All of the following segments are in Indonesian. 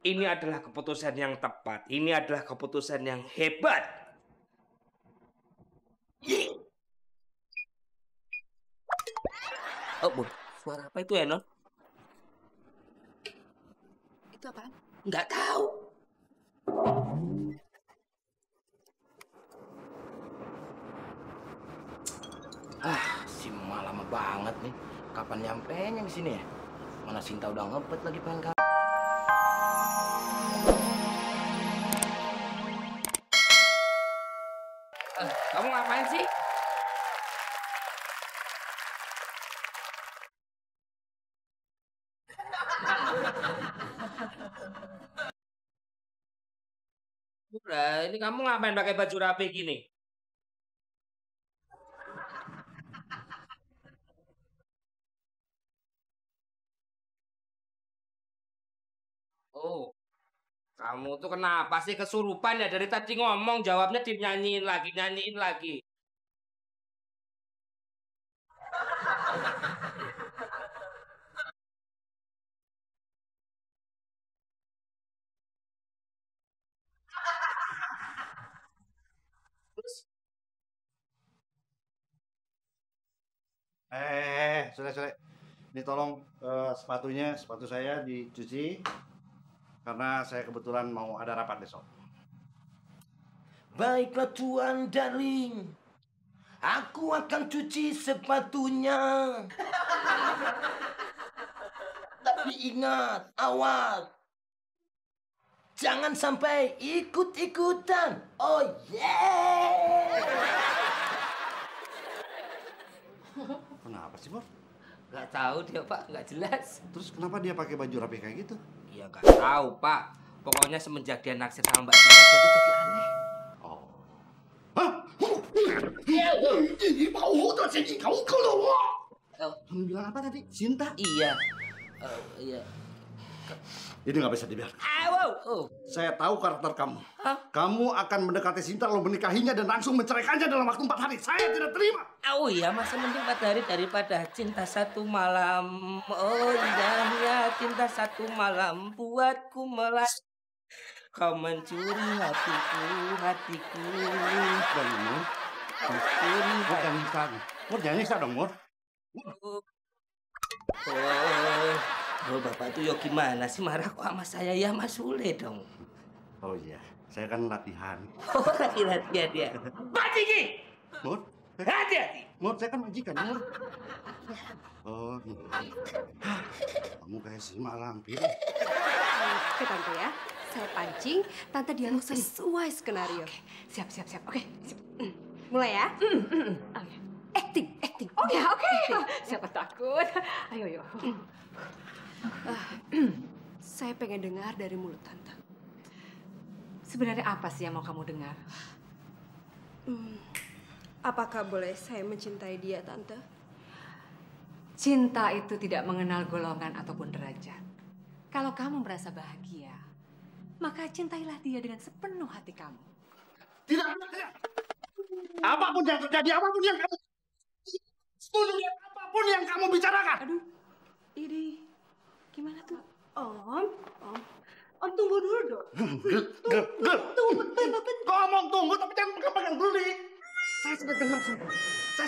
Ini adalah keputusan yang tepat. Ini adalah keputusan yang hebat. Oh, Bu, suara apa itu ya, Non? Itu apaan? Nggak tahu. Si Ma lama banget nih. Kapan nyampenya di sini ya? Mana Sinta udah ngepet lagi pengen kapan. Kamu ngapain sih? Udah, ini kamu ngapain pakai baju rapi gini? Oh, kamu tuh kenapa sih kesurupan ya? Dari tadi ngomong, jawabnya nyanyiin lagi. Terus, Sore. Ini tolong sepatu saya dicuci karena saya kebetulan mau ada rapat besok. Baiklah Tuan Darling. Aku akan cuci sepatunya. Tapi ingat, awas. Jangan sampai ikut-ikutan. Oh yeah. Kenapa sih, Bor? nggak tahu dia Pak, nggak jelas. Terus kenapa dia pakai baju rapi kayak gitu? Iya nggak tahu Pak. Pokoknya semenjak dia naksir sama Mbak Sinta, jadi aneh. Oh. Kamu bilang apa tadi? Sinta? Iya. Iya. Ini nggak bisa dibiarkan. Wow. Oh. Saya tahu karakter kamu. Hah? Kamu akan mendekati Sinta lalu menikahinya dan langsung menceraikannya dalam waktu 4 hari. Saya tidak terima. Oh iya, masa mending 4 hari daripada cinta satu malam. Oh indahnya cinta satu malam buatku melas. Kau mencuri hatiku. Dan Mur, Mencuri Mur jangan nyiksa. Mur jangan nyiksa dong, Mur. Oh, Bapak tuh yo gimana sih marah kok sama saya ya Mas Sule dong. Oh iya, saya kan latihan. Oh, latihan dia. Batiki! Mur, Hati-hati! Mur, saya kan majikan, Mur. Oh, kamu kayak si Malampir. Oke, Tante ya. Saya pancing, Tante dialog sesuai skenario. Oke, siap. Oke, siap. Mulai ya. Oke. Acting. Oke. Siapa takut? Ayo. Saya pengen dengar dari mulut Tante. Sebenarnya apa sih yang mau kamu dengar? Apakah boleh saya mencintai dia, Tante? Cinta itu tidak mengenal golongan ataupun derajat. Kalau kamu merasa bahagia, maka cintailah dia dengan sepenuh hati kamu. Tidak. Apapun yang terjadi, apapun yang kamu bicarakan. Aduh, ini gimana tuh? Om tunggu dulu dong. Ngomong tunggu tapi jangan pegang dulu. Saya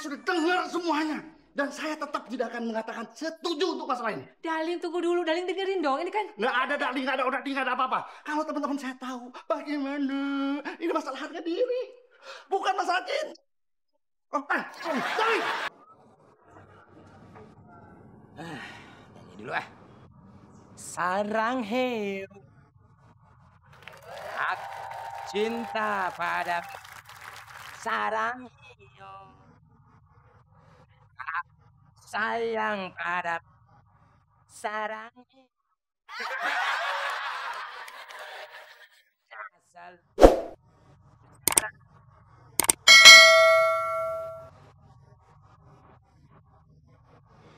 sudah dengar semuanya. Dan saya tetap tidak akan mengatakan setuju untuk masalah ini. Darling, tunggu dulu. Darling, dengerin dong. Ini kan... Nggak ada darling, nggak ada apa-apa. Kalau teman-teman saya tahu bagaimana. Ini masalah harga diri. Bukan masalah cinta. Sorry. Nyanyi dulu ah. Sarang heu. Aku cinta pada sarang hiu. Aku sayang pada sarang hiu. Asal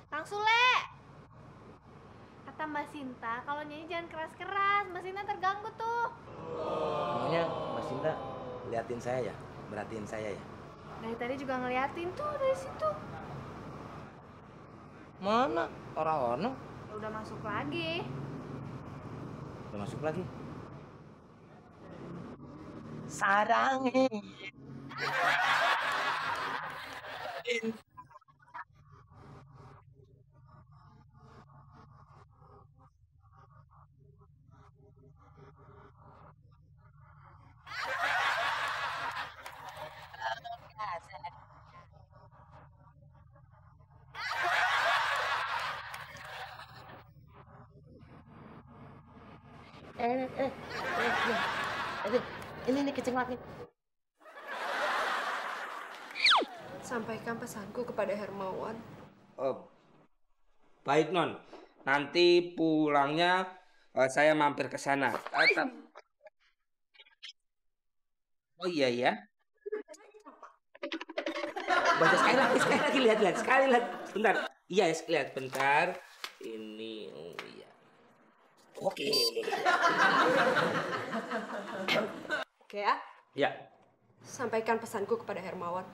Kang Sule, kata Mbak Sinta kalau nyanyi jangan keras-keras, Mbak Sinta terganggu tuh. Pokoknya Mbak Sinta liatin saya ya, merhatiin saya ya. Dari tadi juga ngeliatin tuh dari situ. Mana? Orang-orang? Udah masuk lagi. Udah masuk lagi. Sarangi. Ini keceng lagi. Sampaikan pesanku kepada Hermawan. Oh, baik Non. Nanti pulangnya saya mampir ke sana. Oh iya ya. Baca sekali lagi lihat sekali lagi. Bentar. Iya, lihat bentar. Ini oh iya. Oke. Oke ya, Ya, sampaikan pesanku kepada Hermawan.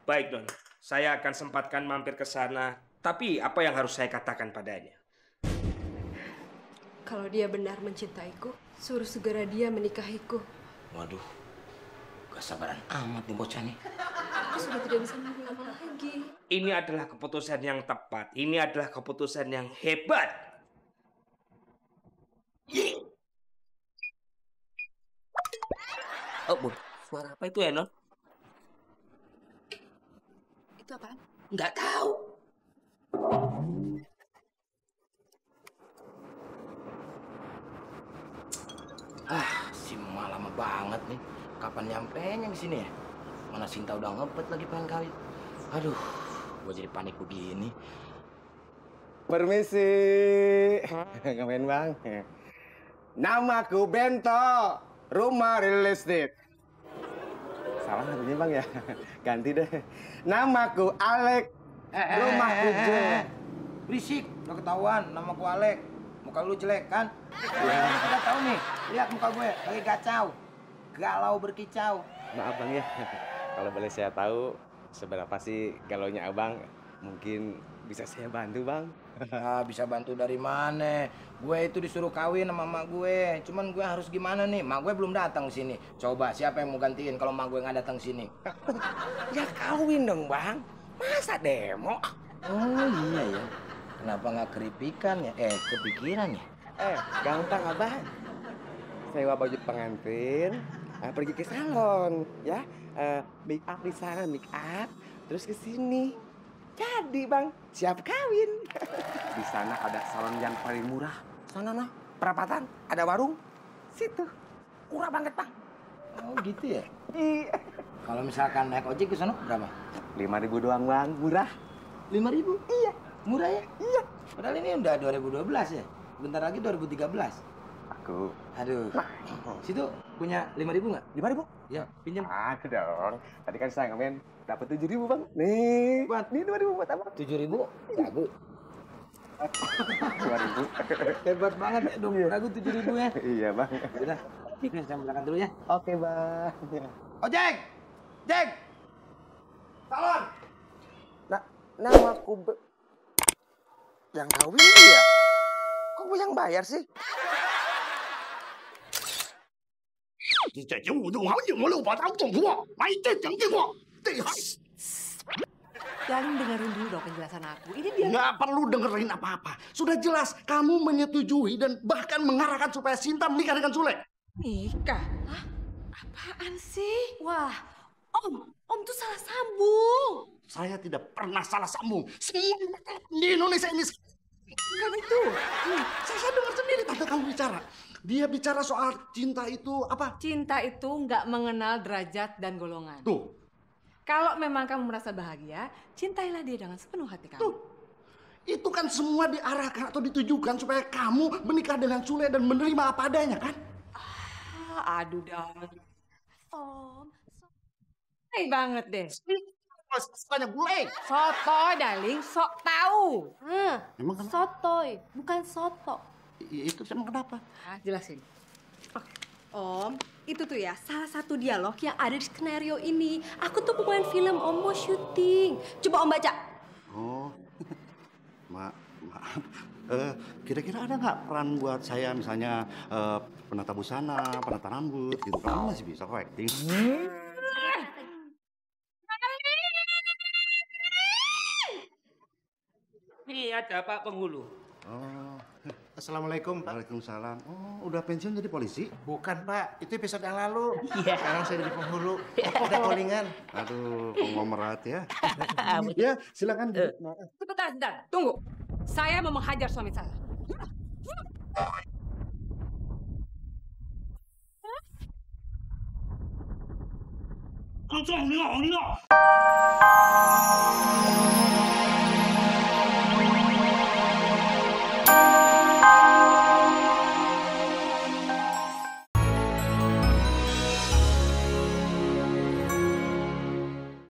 baik Non. Saya akan sempatkan mampir ke sana. Tapi apa yang harus saya katakan padanya? Kalau dia benar mencintaiku, suruh segera dia menikahiku. Waduh, gak sabaran amat nih bocah nih. Aku sudah tidak bisa menunggu lama lagi. Ini adalah keputusan yang tepat. Ini adalah keputusan yang hebat. Oh, Bu. Suara apa itu ya, Non? Itu apaan? Nggak tahu. Si Emak lama banget nih. Kapan nyampenya di sini ya? Mana Sinta udah ngepet lagi pengen kawin. Aduh, gua jadi panik begini. Permisi. Ngapain bang? Namaku Bento, rumah real estate. Salah namanya bang ya? Ganti deh. Namaku Alek, rumah kujo. Berisik, udah ketahuan nama gua Alek. Muka lu jelek kan? Ya. Udah tahu nih, lihat muka gue lagi kacau. Galau berkicau. Maaf bang ya, kalau boleh saya tahu seberapa sih galaunya abang? Mungkin bisa saya bantu bang. Bisa bantu dari mana? Gue itu disuruh kawin sama emak gue. Cuman gue harus gimana nih? Emak gue belum datang sini. Coba siapa yang mau gantiin kalau emak gue nggak datang sini? Ya kawin dong bang. Masa demo? Oh iya ya. Kenapa nggak keripikan ya? Kepikiran ya? Gampang abang. Sewa baju pengantin, pergi ke salon, ya. Make up di sana, make up, terus ke sini. Jadi bang, siap kawin. Di sana ada salon yang paling murah. Sana nah, perapatan, ada warung. Situ, murah banget bang. Oh gitu ya? Iya. Kalau misalkan naik ojek ke sana berapa? 5.000 doang bang, murah. 5.000? Iya. Murah ya? Iya. Padahal ini udah 2012 ya? Bentar lagi 2013. Aku. Aduh. Situ punya 5.000 nggak? 5.000? Ya, pinjam. Ada dong. Tadi kan saya ngamen dapat 7.000 bang. Nih, Buat? nih 2.000 buat abang. 7.000? Ragu. 2.000. Hebat banget ya dong. Ragu 7.000 ya? Iya bang. Udah. Ini saya berangkat dulu ya. Oke bang. Ojek! Jek! Salon! Namaku yang kawin dia. Kok gue yang bayar sih? Darling, dengerin dulu dong penjelasan aku. Ini dia. Nggak perlu dengerin apa-apa. Sudah jelas kamu menyetujui dan bahkan mengarahkan supaya Sinta menikah dengan Sule. Nikah? Hah? Apaan sih? Wah, Om tuh salah sambung. Saya tidak pernah salah sambung. Semua di Indonesia ini. Bukan itu. Saya dengar sendiri tante kamu bicara. Dia bicara soal cinta itu apa? Cinta itu nggak mengenal derajat dan golongan. Tuh. Kalau memang kamu merasa bahagia, cintailah dia dengan sepenuh hati kamu. Tuh. Itu kan semua diarahkan atau ditujukan supaya kamu menikah dengan Sule dan menerima apa adanya kan? Aduh, darling. Om, sotoy banget deh. Banyak bule. Sotoy, darling, sok tahu. Emang kenapa? Sotoy, bukan soto. Itu emang kenapa? Jelasin. Om, itu tuh ya salah satu dialog yang ada di skenario ini. Aku tuh pemain film, Om mau syuting. Coba Om baca. Oh, Maaf. Kira-kira ada nggak peran buat saya misalnya penata busana, penata rambut gitu? Kamu masih bisa kok acting. Ini ada Pak Penghulu. Oh, Assalamualaikum, Pak. waalaikumsalam. Oh, udah pensiun jadi polisi? Bukan, Pak. Itu episode yang lalu. Iya. Sekarang saya jadi penghulu. Ada callingan. Aduh, konglomerat ya. Ya, silakan. Sebentar, tunggu. Saya mau menghajar suami saya. Langsung,